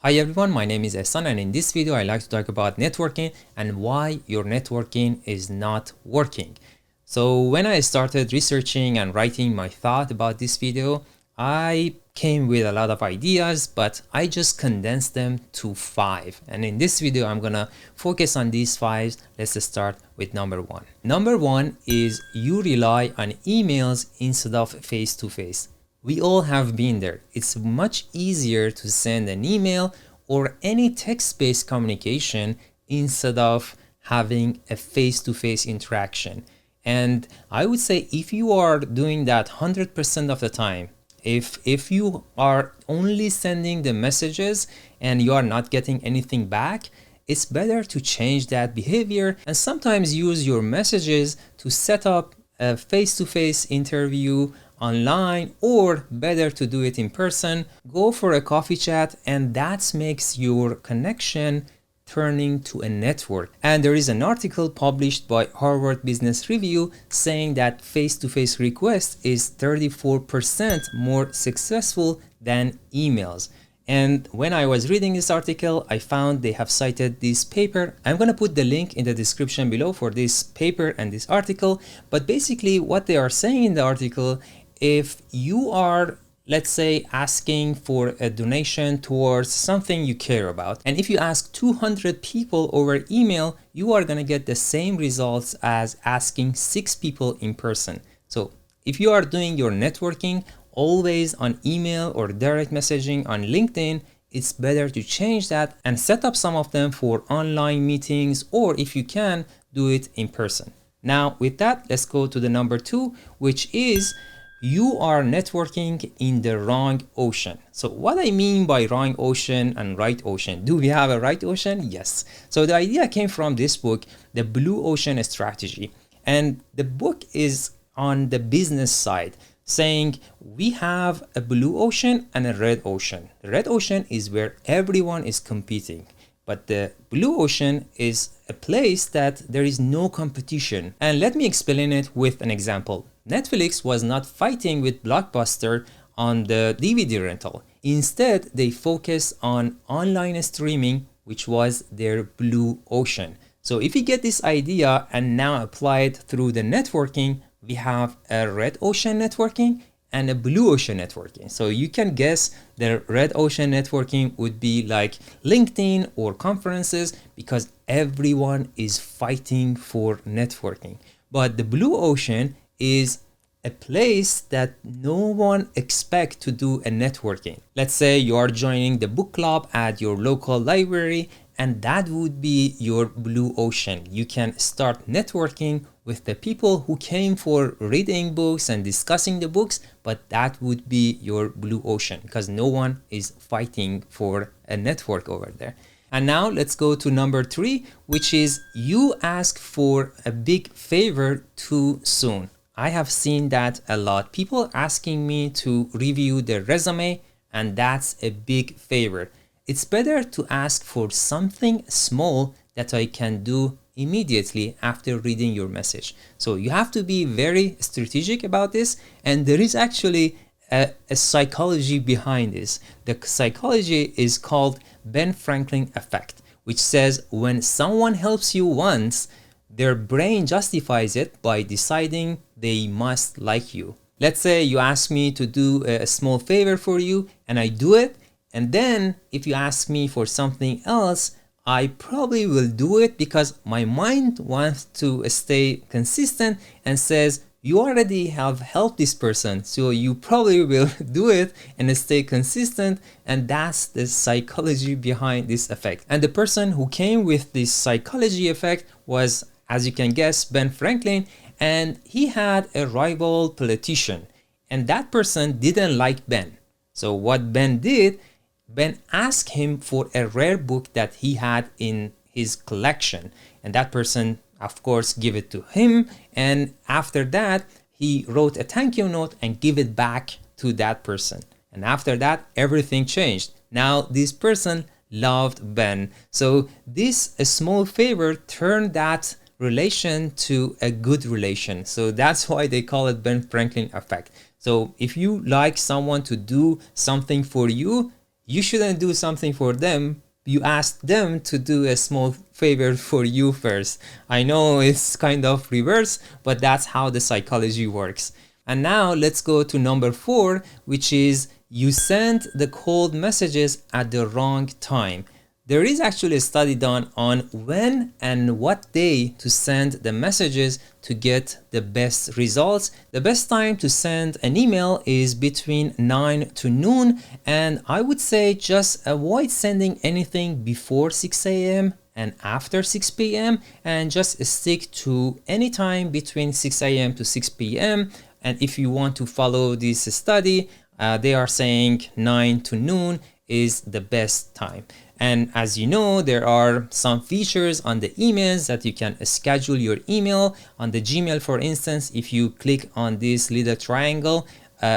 Hi everyone, my name is Ehsan and in this video I like to talk about networking and why your networking is not working. So when I started researching and writing my thought about this video, I came with a lot of ideas, but I just condensed them to 5. And in this video I'm gonna focus on these 5. Let's start with number 1. Number 1 is you rely on emails instead of face-to-face. We all have been there. It's much easier to send an email or any text-based communication instead of having a face-to-face interaction. And I would say if you are doing that 100% of the time, if you are only sending the messages and you are not getting anything back, it's better to change that behavior and sometimes use your messages to set up a face-to-face interview online, or better to do it in person. Go for a coffee chat, and that makes your connection turning to a network. And there is an article published by Harvard Business Review saying that face-to-face request is 34% more successful than emails. And when I was reading this article, I found they have cited this paper. I'm going to put the link in the description below for this paper and this article. But basically what they are saying in the article, if you are, let's say, asking for a donation towards something you care about, and if you ask 200 people over email, you are going to get the same results as asking 6 people in person. So if you are doing your networking always on email or direct messaging on LinkedIn, it's better to change that and set up some of them for online meetings, or if you can, do it in person. Now with that, let's go to the number 2, which is you are networking in the wrong ocean. So what I mean by wrong ocean and right ocean, do we have a right ocean? Yes. So the idea came from this book, The Blue Ocean Strategy. And the book is on the business side, saying we have a blue ocean and a red ocean. The red ocean is where everyone is competing, but the blue ocean is a place that there is no competition. And let me explain it with an example. Netflix was not fighting with Blockbuster on the DVD rental. Instead, they focused on online streaming, which was their blue ocean. So if you get this idea and now apply it through the networking, we have a red ocean networking and a blue ocean networking. So you can guess the red ocean networking would be like LinkedIn or conferences, because everyone is fighting for networking. But the blue ocean is a place that no one expects to do a networking. Let's say you are joining the book club at your local library, and that would be your blue ocean. You can start networking with the people who came for reading books and discussing the books, but that would be your blue ocean because no one is fighting for a network over there. And now let's go to number 3, which is you ask for a big favor too soon. I have seen that a lot. People asking me to review their resume, and that's a big favor. It's better to ask for something small that I can do immediately after reading your message. So you have to be very strategic about this, and there is actually a psychology behind this. The psychology is called Ben Franklin effect, which says when someone helps you once, their brain justifies it by deciding they must like you. Let's say you ask me to do a small favor for you and I do it, and then if you ask me for something else, I probably will do it because my mind wants to stay consistent and says you already have helped this person, so you probably will do it and stay consistent. And that's the psychology behind this effect. And the person who came with this psychology effect was, as you can guess, Ben Franklin, and he had a rival politician, and that person didn't like Ben. So what Ben did, Ben asked him for a rare book that he had in his collection, and that person, of course, gave it to him, and after that he wrote a thank you note and gave it back to that person. And after that, everything changed. Now this person loved Ben. So this a small favor turned that relation to a good relation. So that's why they call it Ben Franklin effect. So if you like someone to do something for you, you shouldn't do something for them. You ask them to do a small favor for you first. I know it's kind of reverse, but that's how the psychology works. And now let's go to number 4, which is you send the cold messages at the wrong time. There is actually a study done on when and what day to send the messages to get the best results. The best time to send an email is between 9 to noon, and I would say just avoid sending anything before 6 a.m. and after 6 p.m. and just stick to any time between 6 a.m. to 6 p.m. And if you want to follow this study, they are saying 9 to noon is the best time. And as you know, there are some features on the emails that you can schedule your email. On the Gmail, for instance, if you click on this little triangle,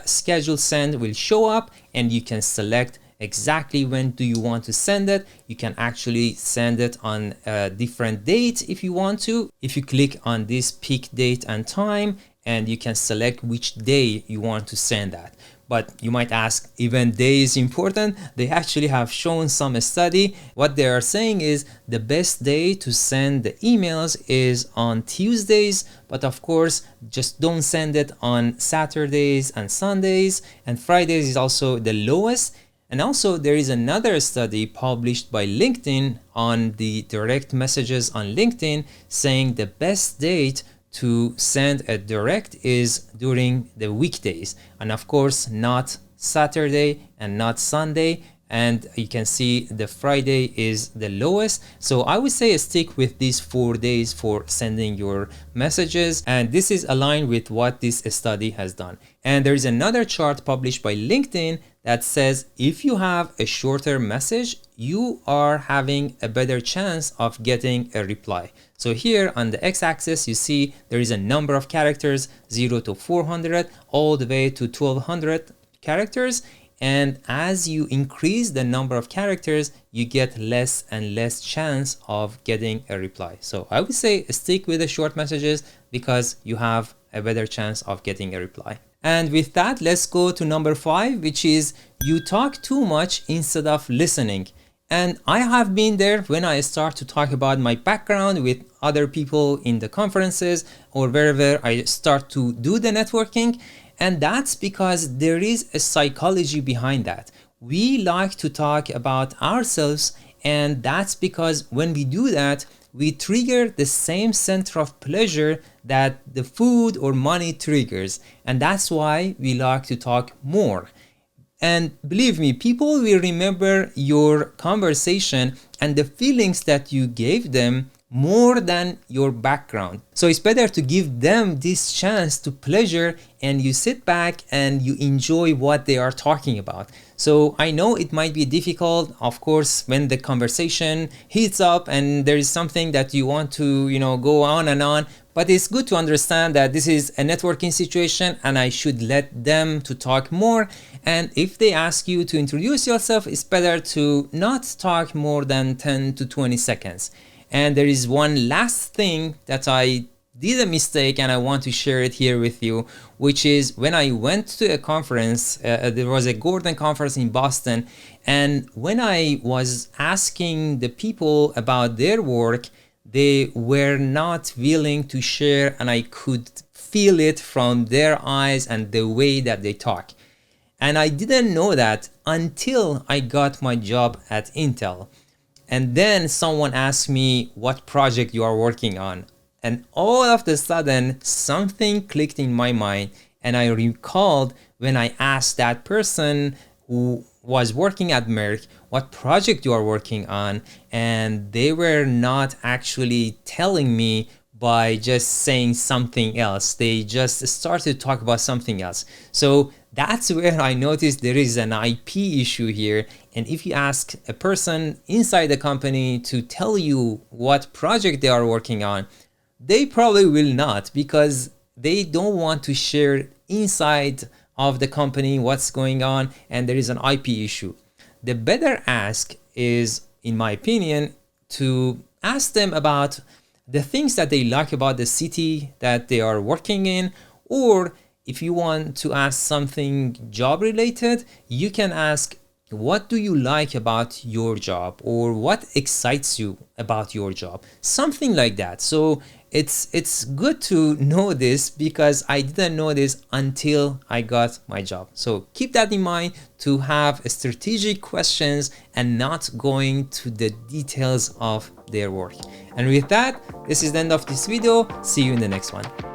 schedule send will show up and you can select exactly when do you want to send it. You can actually send it on a different date if you want to. If you click on this pick date and time, and you can select which day you want to send that. But you might ask, even day is important? They actually have shown some study. What they are saying is the best day to send the emails is on Tuesdays, but of course, just don't send it on Saturdays and Sundays, and Fridays is also the lowest. And also there is another study published by LinkedIn on the direct messages on LinkedIn saying the best date to send a direct is during the weekdays, and of course not Saturday and not Sunday. And you can see the Friday is the lowest. So I would say stick with these 4 days for sending your messages, and this is aligned with what this study has done. And there is another chart published by LinkedIn that says if you have a shorter message, you are having a better chance of getting a reply. So here on the x-axis, you see there is a number of characters, 0 to 400, all the way to 1200 characters. And as you increase the number of characters, you get less and less chance of getting a reply. So I would say stick with the short messages because you have a better chance of getting a reply. And with that, let's go to number 5, which is you talk too much instead of listening. And I have been there when I start to talk about my background with other people in the conferences or wherever I start to do the networking. And that's because there is a psychology behind that. We like to talk about ourselves, and that's because when we do that, we trigger the same center of pleasure that the food or money triggers. And that's why we like to talk more. And believe me, people will remember your conversation and the feelings that you gave them more than your background. So it's better to give them this chance to pleasure, and you sit back and you enjoy what they are talking about. So I know it might be difficult, of course, when the conversation heats up and there is something that you want to, go on and on, but it's good to understand that this is a networking situation and I should let them to talk more. And if they ask you to introduce yourself, it's better to not talk more than 10 to 20 seconds. And there is one last thing that I did a mistake and I want to share it here with you, which is when I went to a conference, there was a Gordon conference in Boston, and when I was asking the people about their work, they were not willing to share, and I could feel it from their eyes and the way that they talk. And I didn't know that until I got my job at Intel. And then someone asked me what project you are working on. And all of a sudden, something clicked in my mind. And I recalled when I asked that person who was working at Merck, what project you are working on. And they were not actually telling me by just saying something else. They just started to talk about something else. So that's where I noticed there is an IP issue here. And if you ask a person inside the company to tell you what project they are working on, they probably will not, because they don't want to share inside of the company what's going on, and there is an IP issue. The better ask is, in my opinion, to ask them about the things that they like about the city that they are working in, or if you want to ask something job related, you can ask, what do you like about your job, or what excites you about your job, something like that. So it's good to know this, because I didn't know this until I got my job. So keep that in mind, to have strategic questions and not going to the details of their work. And with that, this is the end of this video. See you in the next one.